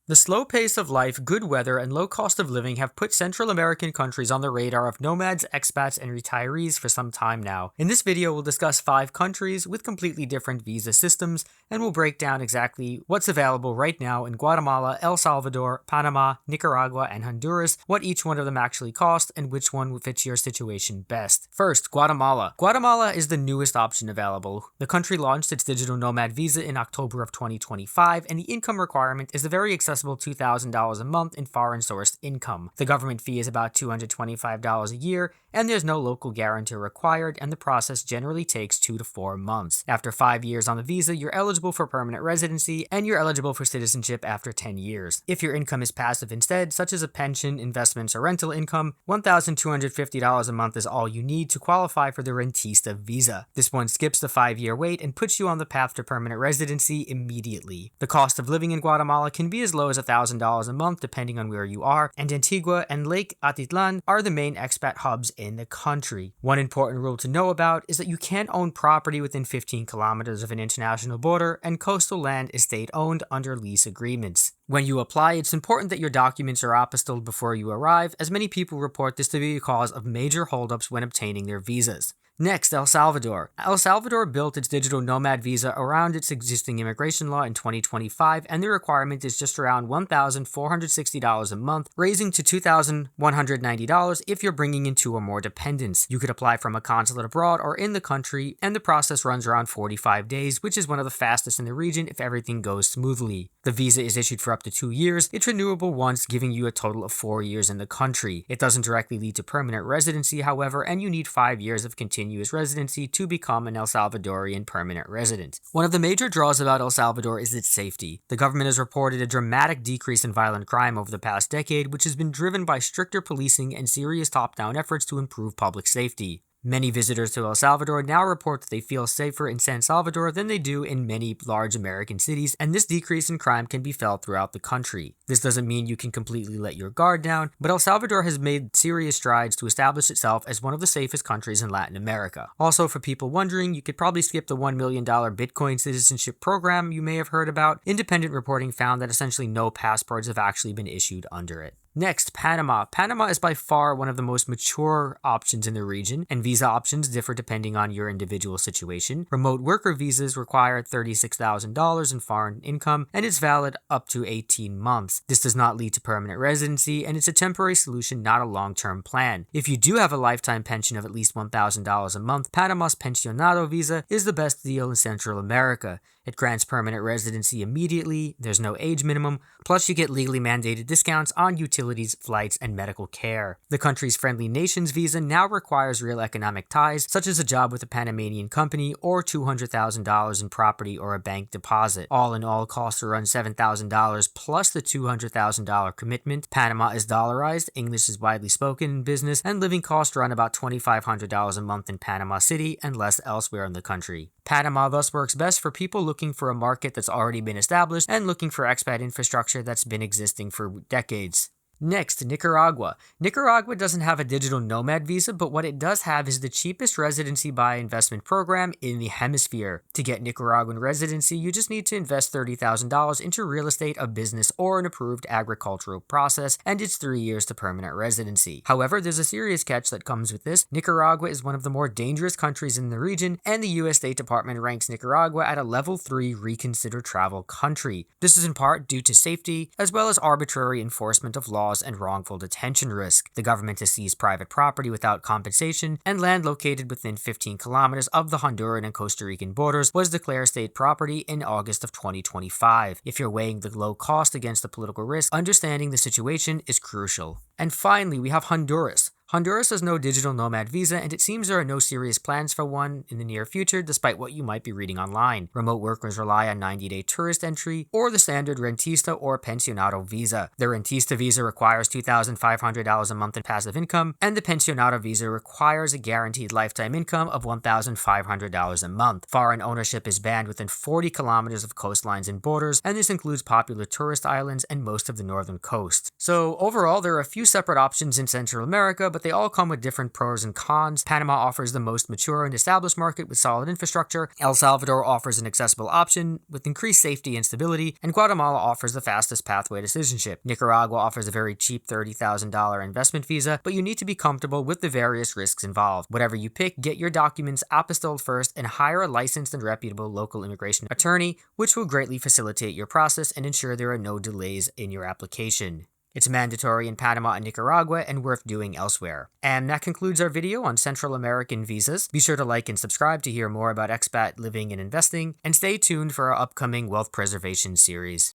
The slow pace of life, good weather, and low cost of living have put Central American countries on the radar of nomads, expats, and retirees for some time now. In this video, we'll discuss 5 countries with completely different visa systems, and we'll break down exactly what's available right now in Guatemala, El Salvador, Panama, Nicaragua, and Honduras, what each one of them actually cost, and which one fits your situation best. First, Guatemala. Guatemala is the newest option available. The country launched its digital nomad visa in October of 2025, and the income requirement is a very accessible $2,000 a month in foreign-sourced income. The government fee is about $225 a year, and there's no local guarantor required, and the process generally takes 2 to 4 months. After 5 years on the visa, you're eligible for permanent residency, and you're eligible for citizenship after 10 years. If your income is passive instead, such as a pension, investments, or rental income, $1,250 a month is all you need to qualify for the Rentista visa. This one skips the 5-year wait and puts you on the path to permanent residency immediately. The cost of living in Guatemala can be as low as $1,000 a month depending on where you are, and Antigua and Lake Atitlan are the main expat hubs in the country. One important rule to know about is that you can't own property within 15 kilometers of an international border, and coastal land is state-owned under lease agreements. When you apply, it's important that your documents are apostilled before you arrive, as many people report this to be a cause of major holdups when obtaining their visas. Next, El Salvador. El Salvador built its digital nomad visa around its existing immigration law in 2025, and the requirement is just around $1,460 a month, raising to $2,190 if you're bringing in 2 or more dependents. You could apply from a consulate abroad or in the country, and the process runs around 45 days, which is one of the fastest in the region if everything goes smoothly. The visa is issued for up to 2 years. It's renewable once, giving you a total of 4 years in the country. It doesn't directly lead to permanent residency, however, and you need 5 years of continuous residency to become an El Salvadorian permanent resident. One of the major draws about El Salvador is its safety. The government has reported a dramatic decrease in violent crime over the past decade, which has been driven by stricter policing and serious top-down efforts to improve public safety. Many visitors to El Salvador now report that they feel safer in San Salvador than they do in many large American cities, and this decrease in crime can be felt throughout the country. This doesn't mean you can completely let your guard down, but El Salvador has made serious strides to establish itself as one of the safest countries in Latin America. Also, for people wondering, you could probably skip the $1 million Bitcoin citizenship program you may have heard about. Independent reporting found that essentially no passports have actually been issued under it. Next, Panama. Panama is by far one of the most mature options in the region, and visa options differ depending on your individual situation. Remote worker visas require $36,000 in foreign income, and it's valid up to 18 months. This does not lead to permanent residency, and it's a temporary solution, not a long-term plan. If you do have a lifetime pension of at least $1,000 a month, Panama's Pensionado visa is the best deal in Central America. It grants permanent residency immediately, there's no age minimum, plus you get legally mandated discounts on utilities, flights, and medical care. The country's Friendly Nations visa now requires real economic ties, such as a job with a Panamanian company or $200,000 in property or a bank deposit. All in all, costs around $7,000 plus the $200,000 commitment. Panama is dollarized, English is widely spoken in business, and living costs run about $2,500 a month in Panama City and less elsewhere in the country. Panama thus works best for people looking for a market that's already been established and looking for expat infrastructure that's been existing for decades. Next, Nicaragua. Nicaragua doesn't have a digital nomad visa, but what it does have is the cheapest residency-by-investment program in the hemisphere. To get Nicaraguan residency, you just need to invest $30,000 into real estate, a business, or an approved agricultural process, and it's 3 years to permanent residency. However, there's a serious catch that comes with this. Nicaragua is one of the more dangerous countries in the region, and the U.S. State Department ranks Nicaragua at a level 3 reconsider travel country. This is in part due to safety, as well as arbitrary enforcement of laws and wrongful detention risk. The government has seized private property without compensation, and land located within 15 kilometers of the Honduran and Costa Rican borders was declared state property in August of 2025. If you're weighing the low cost against the political risk, understanding the situation is crucial. And finally, we have Honduras. Honduras has no digital nomad visa, and it seems there are no serious plans for one in the near future, despite what you might be reading online. Remote workers rely on 90-day tourist entry or the standard Rentista or Pensionado visa. The Rentista visa requires $2,500 a month in passive income, and the Pensionado visa requires a guaranteed lifetime income of $1,500 a month. Foreign ownership is banned within 40 kilometers of coastlines and borders, and this includes popular tourist islands and most of the northern coast. So overall, there are a few separate options in Central America, but they all come with different pros and cons. Panama offers the most mature and established market with solid infrastructure. El Salvador offers an accessible option with increased safety and stability, and Guatemala offers the fastest pathway to citizenship. Nicaragua offers a very cheap $30,000 investment visa, but you need to be comfortable with the various risks involved. Whatever you pick, get your documents apostilled first and hire a licensed and reputable local immigration attorney, which will greatly facilitate your process and ensure there are no delays in your application. It's mandatory in Panama and Nicaragua and worth doing elsewhere. And that concludes our video on Central American visas. Be sure to like and subscribe to hear more about expat living and investing, and stay tuned for our upcoming wealth preservation series.